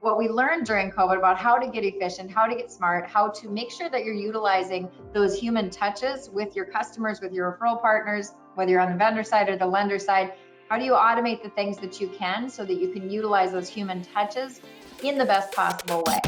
what we learned during COVID about how to get efficient, how to get smart, how to make sure that you're utilizing those human touches with your customers, with your referral partners, whether you're on the vendor side or the lender side. How do you automate the things that you can so that you can utilize those human touches in the best possible way?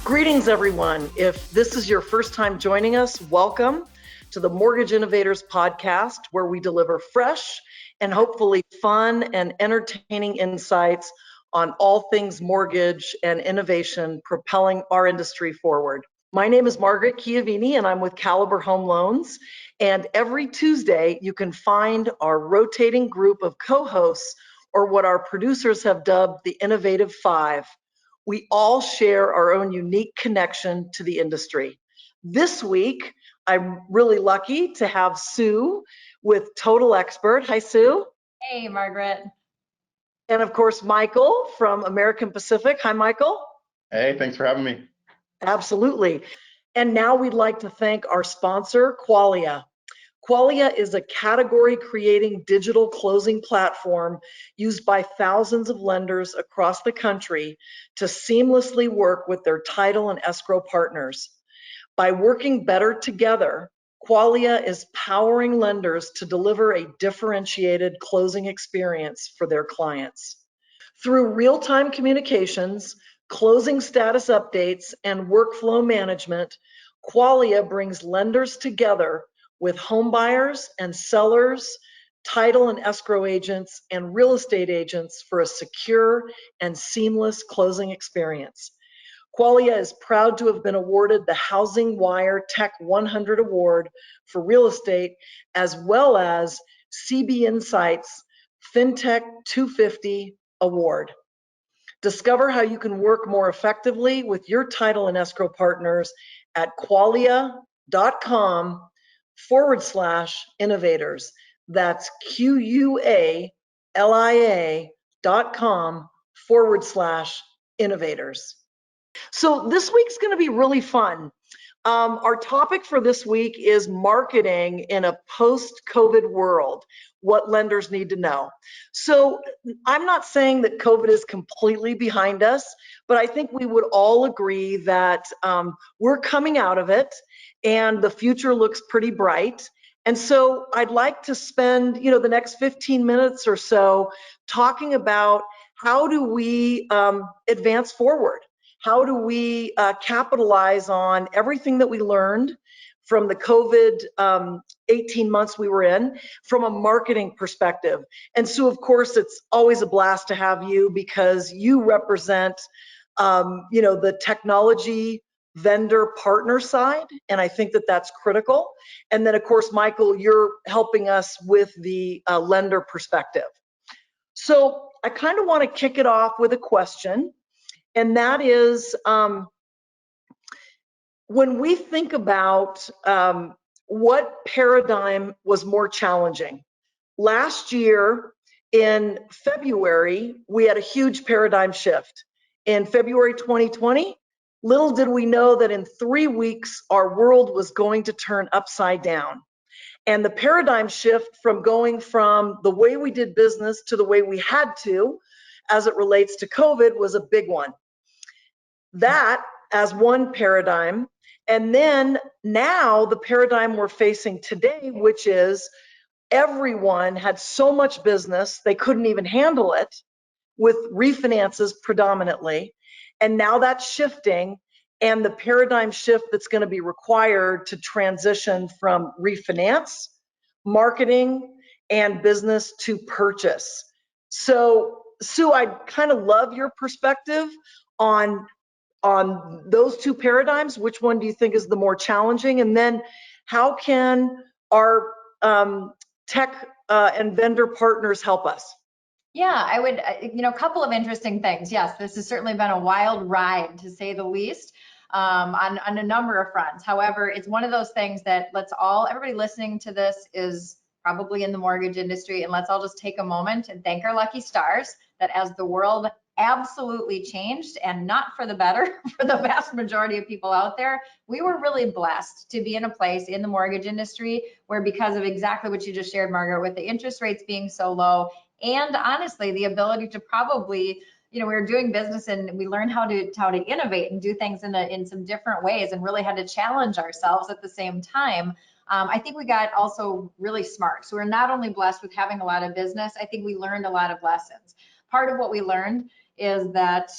Greetings, everyone. If this is your first time joining us, welcome to the Mortgage Innovators podcast, where we deliver fresh and hopefully fun and entertaining insights on all things mortgage and innovation propelling our industry forward. My name is Margaret Chiavini, and I'm with Caliber Home Loans. And every Tuesday, you can find our rotating group of co-hosts, or what our producers have dubbed the Innovative Five. We all share our own unique connection to the industry. This week, I'm really lucky to have Sue with Total Expert. Hi, Sue. Hey, Margaret. And of course, Michael from American Pacific. Hi, Michael. Hey, thanks for having me. Absolutely. And now we'd like to thank our sponsor, Qualia. Qualia is a category-creating digital closing platform used by thousands of lenders across the country to seamlessly work with their title and escrow partners. By working better together, Qualia is powering lenders to deliver a differentiated closing experience for their clients. Through real-time communications, closing status updates, and workflow management, Qualia brings lenders together with home buyers and sellers, title and escrow agents, and real estate agents for a secure and seamless closing experience. Qualia is proud to have been awarded the Housing Wire Tech 100 Award for real estate, as well as CB Insight's FinTech 250 Award. Discover how you can work more effectively with your title and escrow partners at qualia.com/innovators. That's QUALIA.com/innovators. So this week's going to be really fun. Our topic for this week is marketing in a post-COVID world, what lenders need to know. So I'm not saying that COVID is completely behind us, but I think we would all agree that we're coming out of it and the future looks pretty bright. And so I'd like to spend, the next 15 minutes or so talking about how do we advance forward? How do we capitalize on everything that we learned from the COVID 18 months we were in from a marketing perspective? And so, of course, it's always a blast to have you because you represent, the technology vendor partner side, and I think that that's critical. And then, of course, Michael, you're helping us with the lender perspective. So I kind of want to kick it off with a question. And that is, when we think about what paradigm was more challenging. Last year in February, we had a huge paradigm shift. In February 2020, little did we know that in 3 weeks, our world was going to turn upside down. And the paradigm shift from going from the way we did business to the way we had to, as it relates to COVID, was a big one. That as one paradigm. And then now the paradigm we're facing today, which is everyone had so much business, they couldn't even handle it with refinances predominantly. And now that's shifting, and the paradigm shift that's going to be required to transition from refinance, marketing, and business to purchase. So, Sue, I'd kind of love your perspective on those two paradigms. Which one do you think is the more challenging? And then how can our tech and vendor partners help us? Yeah, I would, a couple of interesting things. Yes, this has certainly been a wild ride, to say the least, on a number of fronts. However, it's one of those things that everybody listening to this is probably in the mortgage industry, and let's all just take a moment and thank our lucky stars that as the world absolutely changed, and not for the better for the vast majority of people out there. We were really blessed to be in a place in the mortgage industry where, because of exactly what you just shared, Margaret, with the interest rates being so low, and honestly, the ability to probably, we were doing business and we learned how to innovate and do things in some different ways, and really had to challenge ourselves at the same time. I think we got also really smart. So we're not only blessed with having a lot of business, I think we learned a lot of lessons. Part of what we learned is that,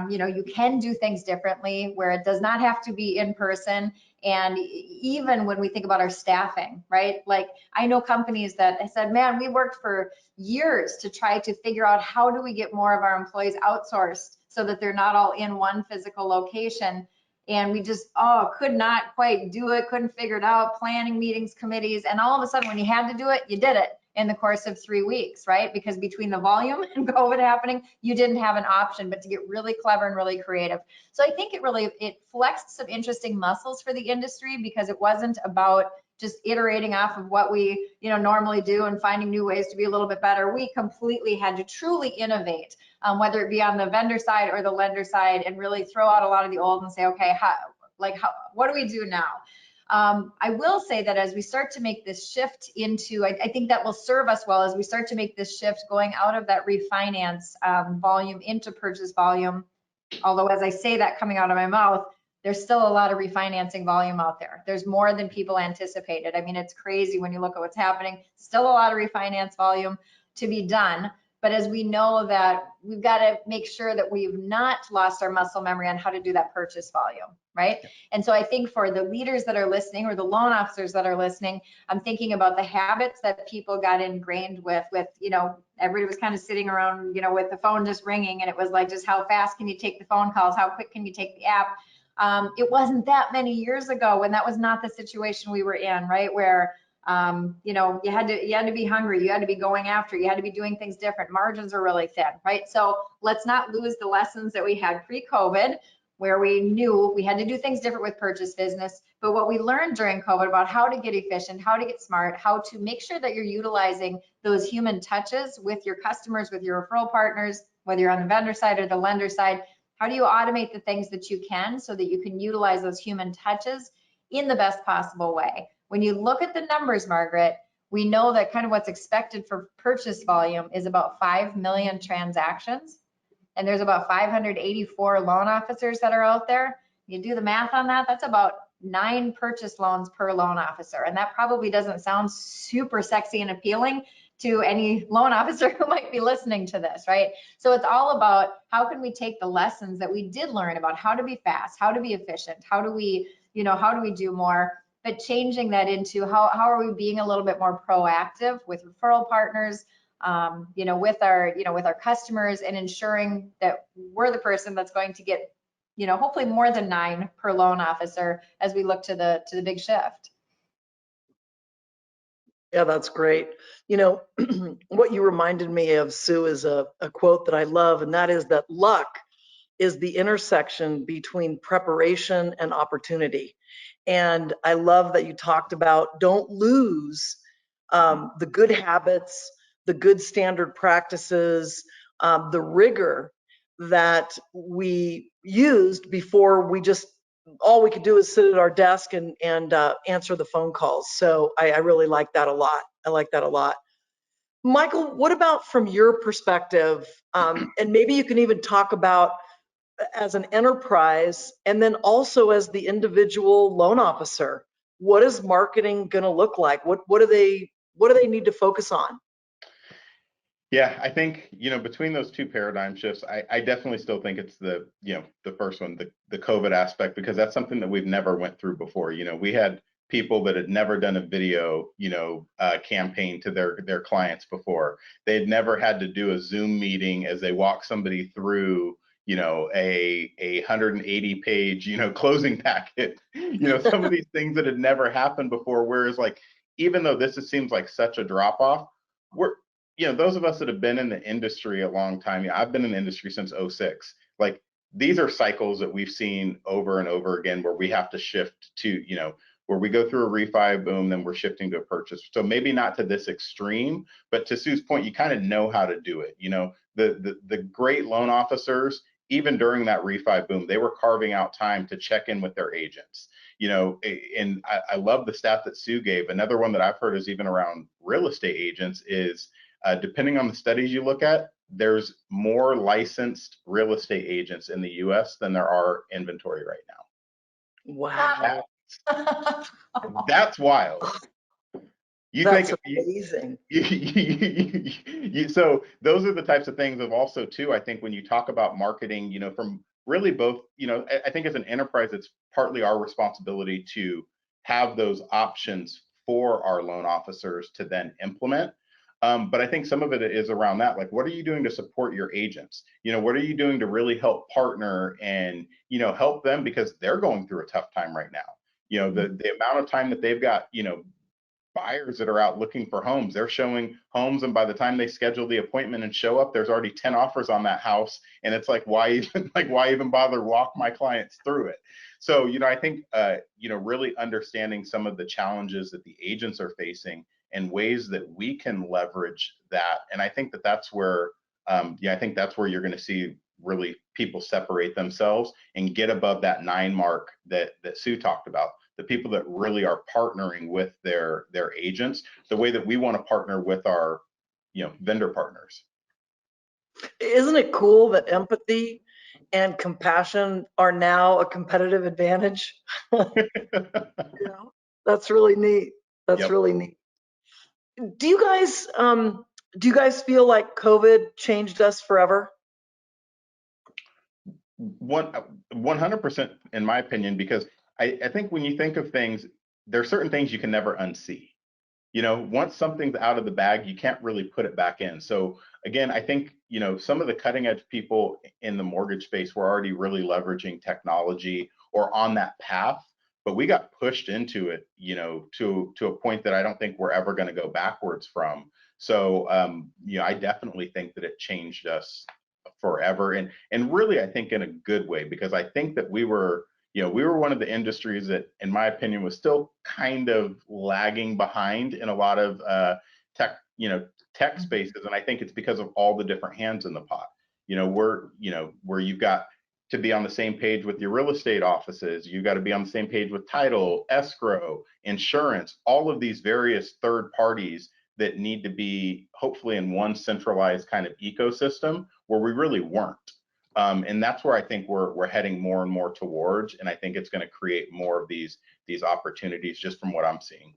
you can do things differently, where it does not have to be in person. And even when we think about our staffing, right? Like, I know companies that said, man, we worked for years to try to figure out how do we get more of our employees outsourced so that they're not all in one physical location. And we just, could not quite do it, couldn't figure it out, planning meetings, committees, and all of a sudden when you had to do it, you did it in the course of 3 weeks, right? Because between the volume and COVID happening, you didn't have an option but to get really clever and really creative. So I think it flexed some interesting muscles for the industry, because it wasn't about just iterating off of what we normally do and finding new ways to be a little bit better. We completely had to truly innovate, whether it be on the vendor side or the lender side, and really throw out a lot of the old and say, okay, what do we do now? I will say that as we start to make this shift into, I think that will serve us well as we start to make this shift going out of that refinance volume into purchase volume. Although as I say that coming out of my mouth, there's still a lot of refinancing volume out there. There's more than people anticipated. I mean, it's crazy when you look at what's happening. Still a lot of refinance volume to be done. But as we know that we've got to make sure that we've not lost our muscle memory on how to do that purchase volume, right? And so I think for the leaders that are listening, or the loan officers that are listening, I'm thinking about the habits that people got ingrained with, everybody was kind of sitting around, with the phone just ringing, and it was like, just how fast can you take the phone calls? How quick can you take the app? It wasn't that many years ago when that was not the situation we were in, right? Where you had to be hungry, you had to be going after, you had to be doing things different. Margins are really thin, right? So let's not lose the lessons that we had pre-COVID, where we knew we had to do things different with purchase business. But what we learned during COVID about how to get efficient, how to get smart, how to make sure that you're utilizing those human touches with your customers, with your referral partners, whether you're on the vendor side or the lender side. How do you automate the things that you can so that you can utilize those human touches in the best possible way? When you look at the numbers, Margaret, we know that kind of what's expected for purchase volume is about 5 million transactions. And there's about 584 loan officers that are out there. You do the math on that, that's about 9 purchase loans per loan officer. And that probably doesn't sound super sexy and appealing to any loan officer who might be listening to this, right? So it's all about how can we take the lessons that we did learn about how to be fast, how to be efficient, how do we do more, but changing that into how are we being a little bit more proactive with referral partners, with our customers, and ensuring that we're the person that's going to get, hopefully more than 9 per loan officer as we look to the big shift. Yeah, that's great. What you reminded me of, Sue, is a quote that I love, and that is that luck is the intersection between preparation and opportunity. And I love that you talked about don't lose the good habits, the good standard practices, the rigor that we used before all we could do is sit at our desk and answer the phone calls. So I really like that a lot. I like that a lot. Michael, what about from your perspective? And maybe you can even talk about as an enterprise, and then also as the individual loan officer, what is marketing going to look like? What do they need to focus on? Yeah, I think, between those two paradigm shifts, I definitely still think it's the first one, the COVID aspect, because that's something that we've never went through before. We had people that had never done a video, campaign to their clients before. They had never had to do a Zoom meeting as they walk somebody through, a 180 page, closing packet, some of these things that had never happened before. Whereas, like, even though this seems like such a drop off, those of us that have been in the industry a long time, I've been in the industry since 06. Like, these are cycles that we've seen over and over again where we have to shift to, where we go through a refi boom, then we're shifting to a purchase. So maybe not to this extreme, but to Sue's point, you kind of know how to do it. You know, the great loan officers, even during that refi boom, they were carving out time to check in with their agents. You know, and I love the stat that Sue gave. Another one that I've heard is even around real estate agents is, depending on the studies you look at, there's more licensed real estate agents in the US than there are inventory right now. Wow. That's wild. You That's think amazing. so those are the types of things of also too, I think when you talk about marketing, you know, from really both, you know, I think as an enterprise, it's partly our responsibility to have those options for our loan officers to then implement. But I think some of it is around that, like, what are you doing to support your agents? You know, what are you doing to really help partner and, you know, help them because they're going through a tough time right now. You know, the amount of time that they've got, you know, buyers that are out looking for homes, they're showing homes, and by the time they schedule the appointment and show up, there's already 10 offers on that house, and it's like, why even bother walk my clients through it? So, you know, I think you know, really understanding some of the challenges that the agents are facing and ways that we can leverage that, and I think that that's where yeah, I think that's where you're going to see really people separate themselves and get above that 9 mark that Sue talked about. The people that really are partnering with their agents the way that we want to partner with our, you know, vendor partners. Isn't it cool that empathy and compassion are now a competitive advantage? You know, that's really neat. That's Yep. really neat. Do you guys feel like COVID changed us forever? 100% in my opinion, because I think when you think of things, there are certain things you can never unsee. You know, once something's out of the bag, you can't really put it back in. So again, I think, you know, some of the cutting edge people in the mortgage space were already really leveraging technology or on that path, but we got pushed into it, you know, to a point that I don't think we're ever going to go backwards from. So, you know, I definitely think that it changed us forever, and really, I think in a good way, because I think that we were, you know, we were one of the industries that, in my opinion, was still kind of lagging behind in a lot of tech spaces. And I think it's because of all the different hands in the pot. You know, where you've got to be on the same page with your real estate offices, you got to be on the same page with title, escrow, insurance, all of these various third parties that need to be hopefully in one centralized kind of ecosystem where we really weren't. And that's where I think we're heading more and more towards, and I think it's going to create more of these opportunities just from what I'm seeing.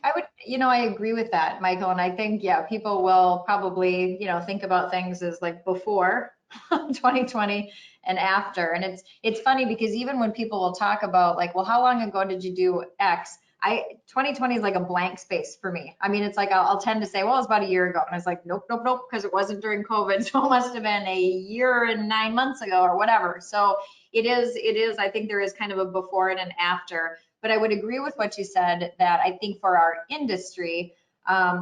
I would, you know, I agree with that, Michael. And I think, yeah, people will probably, you know, think about things as like before 2020 and after. And it's funny because even when people will talk about like, well, how long ago did you do X? 2020 is like a blank space for me. I mean, it's like I'll tend to say, well, it's about a year ago. And I was like, nope, because it wasn't during COVID. So it must have been a year and 9 months ago or whatever. So it is, I think there is kind of a before and an after. But I would agree with what you said that I think for our industry,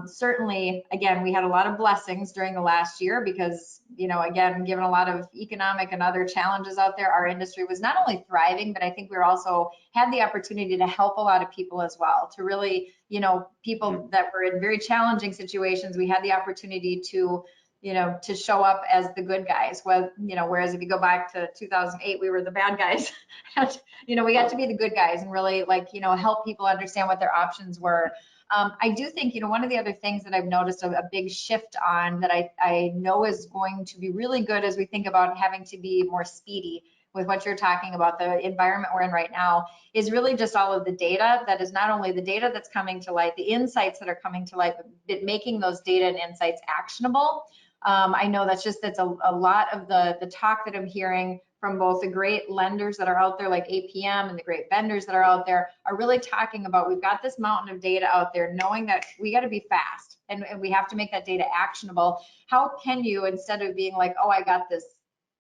certainly, again, we had a lot of blessings during the last year because, you know, again, given a lot of economic and other challenges out there, our industry was not only thriving, but I think we also had the opportunity to help a lot of people as well, to really, you know, people that were in very challenging situations, we had the opportunity to, you know, to show up as the good guys. Well, you know, whereas if you go back to 2008, we were the bad guys. You know, we got to be the good guys and really, like, you know, help people understand what their options were. I do think, you know, one of the other things that I've noticed a big shift on that I know is going to be really good as we think about having to be more speedy with what you're talking about, the environment we're in right now, is really just all of the data that is not only the data that's coming to light, the insights that are coming to light, but making those data and insights actionable. I know that's a lot of the talk that I'm hearing from both the great lenders that are out there like APM and the great vendors that are out there are really talking about, we've got this mountain of data out there, knowing that we got to be fast and we have to make that data actionable. How can you, instead of being like, oh, I got this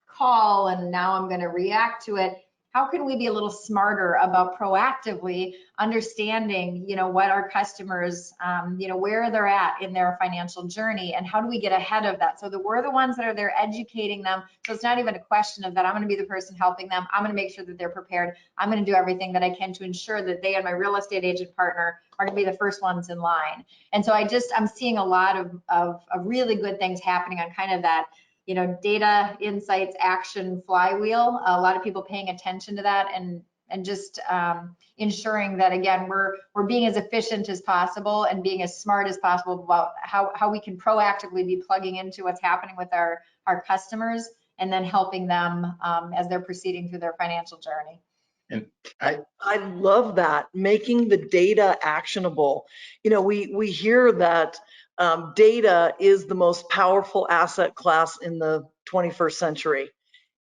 call and now I'm going to react to it, how can we be a little smarter about proactively understanding, what our customers, where they're at in their financial journey, and how do we get ahead of that so that we're the ones that are there educating them. So it's not even a question of that I'm going to be the person helping them. I'm going to make sure that they're prepared. I'm going to do everything that I can to ensure that they and my real estate agent partner are going to be the first ones in line. And so I'm seeing a lot of really good things happening on kind of that, data, insights, action flywheel. A lot of people paying attention to that and just ensuring that, again, we're being as efficient as possible and being as smart as possible about how we can proactively be plugging into what's happening with our customers and then helping them as they're proceeding through their financial journey. And I love that, making the data actionable. We hear that data is the most powerful asset class in the 21st century.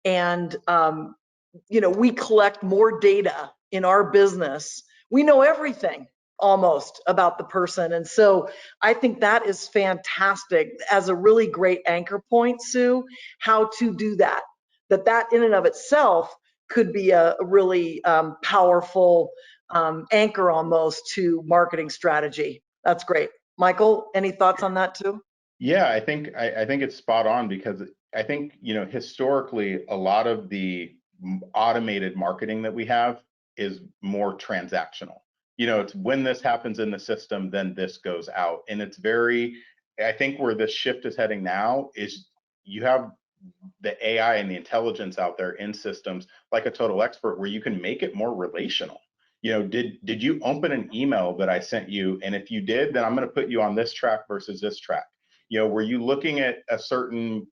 And, we collect more data in our business. We know everything almost about the person. And so I think that is fantastic as a really great anchor point, Sue, how to do that. That in and of itself could be a really powerful anchor almost to marketing strategy. That's great. Michael, any thoughts on that too? yeah, I think it's spot on, because I think, historically, a lot of the automated marketing that we have is more transactional. It's when this happens in the system, then this goes out. And it's I think where this shift is heading now is you have the AI and the intelligence out there in systems like a Total Expert, where you can make it more relational. Did you open an email that I sent you? And if you did, then I'm going to put you on this track versus this track. Were you looking at a certain,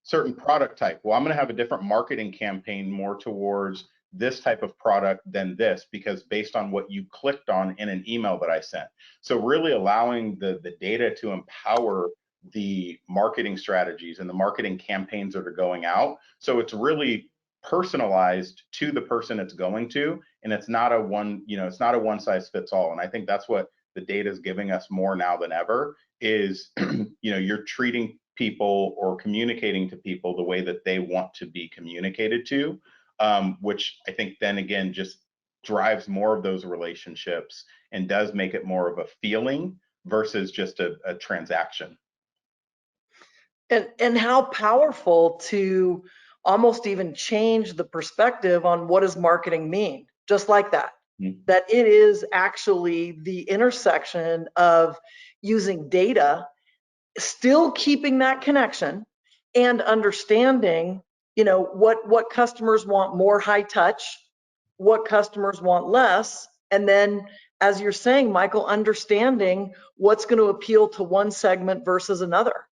certain product type? Well, I'm going to have a different marketing campaign more towards this type of product than this, because based on what you clicked on in an email that I sent. So really allowing the data to empower the marketing strategies and the marketing campaigns that are going out. So it's really personalized to the person it's going to, and it's not a one size fits all. And I think that's what the data is giving us more now than ever is, you're treating people or communicating to people the way that they want to be communicated to, which I think then again just drives more of those relationships and does make it more of a feeling versus just a transaction. And how powerful to almost even change the perspective on what does marketing mean, just like that. Mm-hmm. That it is actually the intersection of using data, still keeping that connection, and understanding, what customers want more high touch, what customers want less, and then, as you're saying, Michael, understanding what's going to appeal to one segment versus another.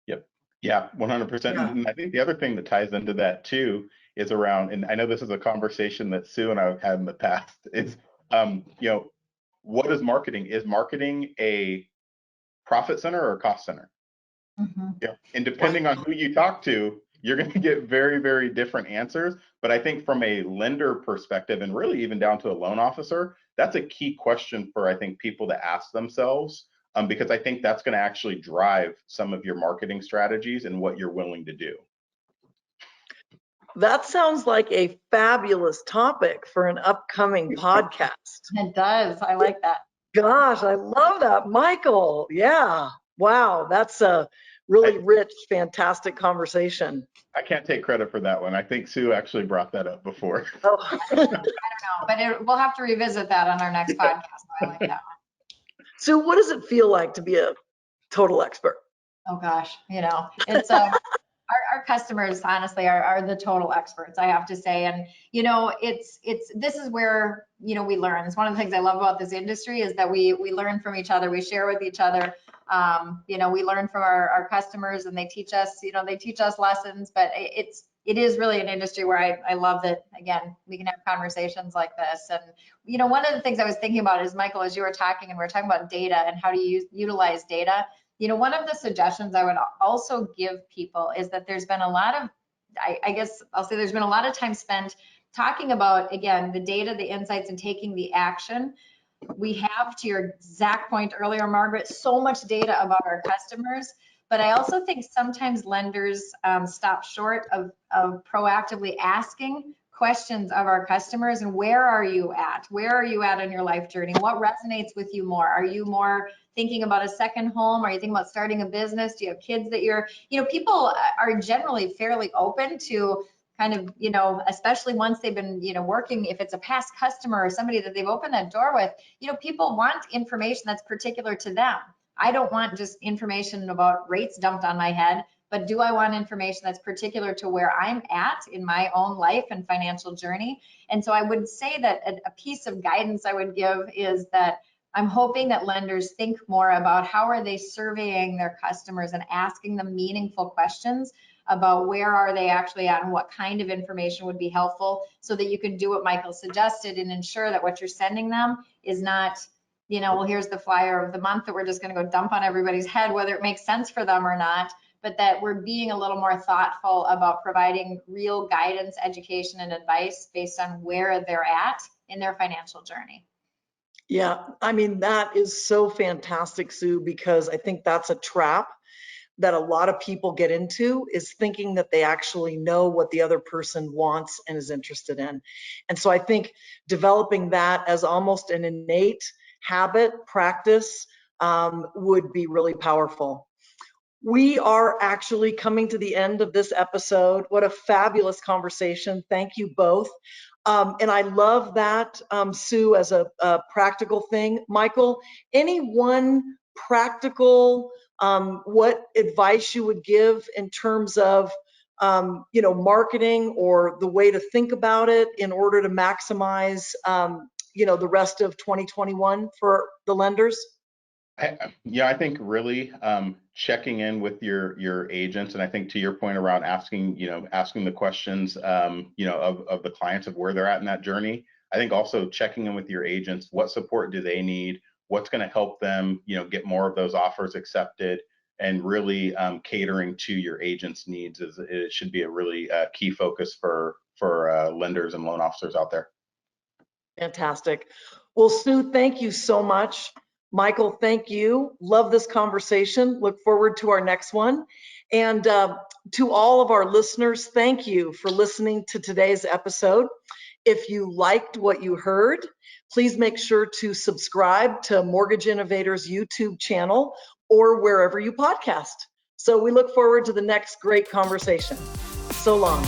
Yep. Yeah, 100%. Yeah. And I think the other thing that ties into that too is around, and I know this is a conversation that Sue and I have had in the past, is, what is marketing? Is marketing a profit center or a cost center? Mm-hmm. Yeah. And depending on who you talk to, you're going to get very, very different answers. But I think from a lender perspective, and really even down to a loan officer, that's a key question for, I think, people to ask themselves, because I think that's going to actually drive some of your marketing strategies and what you're willing to do. That sounds like a fabulous topic for an upcoming podcast. It does. I like that. Gosh, I love that, Michael. Yeah. Wow. That's a really rich, fantastic conversation. I can't take credit for that one. I think Sue actually brought that up before. Oh. I don't know, but we'll have to revisit that on our next podcast. I like that one. So what does it feel like to be a total expert? Oh gosh, it's our customers honestly are the total experts, I have to say. And this is where we learn. It's one of the things I love about this industry is that we learn from each other, we share with each other. We learn from our customers, and they teach us lessons. But it is really an industry where I love that, again, we can have conversations like this. And one of the things I was thinking about is, Michael, as you were talking, and we were talking about data and how do you utilize data. One of the suggestions I would also give people is that there's been a lot of, I guess I'll say there's been a lot of time spent talking about, again, the data, the insights, and taking the action. We have, to your exact point earlier, Margaret, so much data about our customers, But I also think sometimes lenders stop short of proactively asking questions of our customers. And where are you at? Where are you at in your life journey? What resonates with you more? Are you more thinking about a second home? Are you thinking about starting a business? Do you have kids that people are generally fairly open to kind of, especially once they've been, working, if it's a past customer or somebody that they've opened that door with, people want information that's particular to them. I don't want just information about rates dumped on my head, but do I want information that's particular to where I'm at in my own life and financial journey? And so I would say that a piece of guidance I would give is that I'm hoping that lenders think more about how are they surveying their customers and asking them meaningful questions about where are they actually at and what kind of information would be helpful, so that you can do what Michael suggested and ensure that what you're sending them is not, well, here's the flyer of the month that we're just going to go dump on everybody's head, whether it makes sense for them or not, but that we're being a little more thoughtful about providing real guidance, education, and advice based on where they're at in their financial journey. Yeah, I mean, that is so fantastic, Sue, because I think that's a trap that a lot of people get into, is thinking that they actually know what the other person wants and is interested in. And so I think developing that as almost an innate habit, practice, would be really powerful. We are actually coming to the end of this episode. What a fabulous conversation. Thank you both. And I love that, Sue, as a practical thing. Michael, any one practical, what advice you would give in terms of, marketing or the way to think about it in order to maximize, the rest of 2021 for the lenders? I think really checking in with your agents, and I think to your point around asking the questions, of the clients of where they're at in that journey. I think also checking in with your agents, what support do they need? What's going to help them, get more of those offers accepted, and really catering to your agents' needs it should be a really key focus for lenders and loan officers out there. Fantastic. Well, Sue, thank you so much. Michael, thank you. Love this conversation. Look forward to our next one. And to all of our listeners, thank you for listening to today's episode. If you liked what you heard, please make sure to subscribe to Mortgage Innovators YouTube channel or wherever you podcast. So we look forward to the next great conversation. So long.